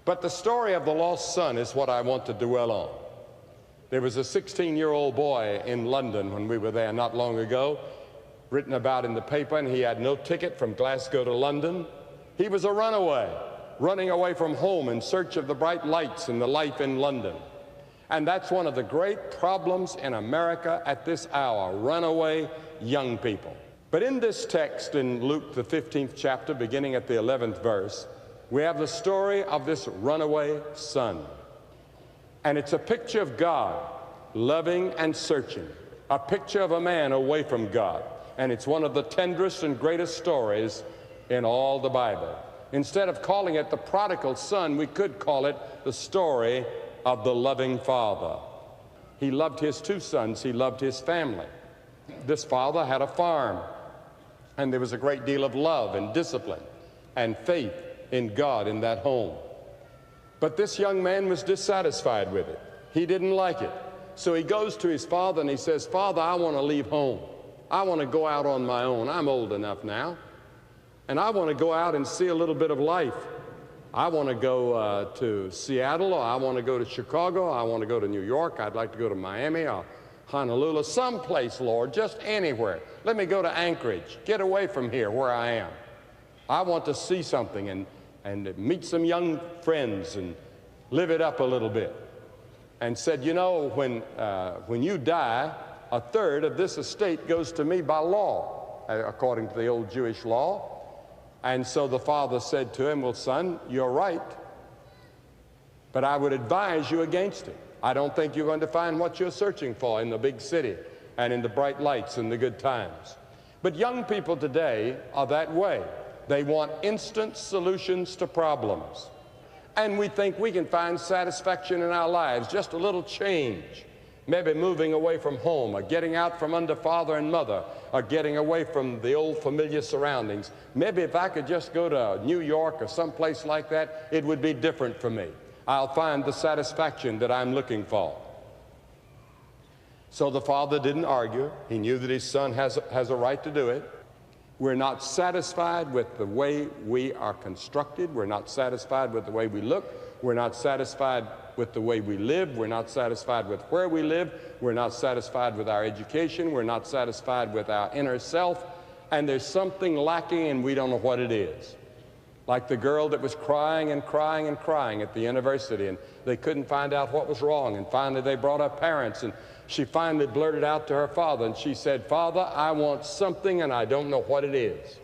But the story of the lost son is what I want to dwell on. There was a 16-year-old boy in London when we were there not long ago, written about in the paper, and he had no ticket from Glasgow to London. He was a runaway, running away from home in search of the bright lights and the life in London. And that's one of the great problems in America at this hour, runaway young people. But in this text in Luke, the 15th chapter, beginning at the 11th verse, we have the story of this runaway son. And it's a picture of God, loving and searching, a picture of a man away from God. And it's one of the tenderest and greatest stories in all the Bible. Instead of calling it the prodigal son, we could call it the story of the loving father. He loved his two sons. He loved his family. This father had a farm, and there was a great deal of love and discipline and faith in God in that home. But this young man was dissatisfied with it. He didn't like it. So he goes to his father and he says, "Father, I want to leave home. I want to go out on my own. I'm old enough now. And I want to go out and see a little bit of life. I want to go to Seattle, or I want to go to Chicago. I want to go to New York. I'd like to go to Miami or Honolulu, someplace, Lord, just anywhere. Let me go to Anchorage. Get away from here where I am. I want to see something and meet some young friends and live it up a little bit." And said, "You know, when you die, a third of this estate goes to me by law, according to the old Jewish law." And so the father said to him, "Well, son, you're right, but I would advise you against it. I don't think you're going to find what you're searching for in the big city and in the bright lights and the good times." But young people today are that way. They want instant solutions to problems. And we think we can find satisfaction in our lives, just a little change. Maybe moving away from home, or getting out from under father and mother, or getting away from the old familiar surroundings. Maybe if I could just go to New York or someplace like that, it would be different for me. I'll find the satisfaction that I'm looking for. So the father didn't argue. He knew that his son has a right to do it. We're not satisfied with the way we are constructed. We're not satisfied with the way we look. We're not satisfied with the way we live. We're not satisfied with where we live. We're not satisfied with our education. We're not satisfied with our inner self. And there's something lacking, and we don't know what it is. Like the girl that was crying and crying and crying at the university, and they couldn't find out what was wrong. And finally they brought her parents, and she finally blurted out to her father, and she said, "Father, I want something, and I don't know what it is."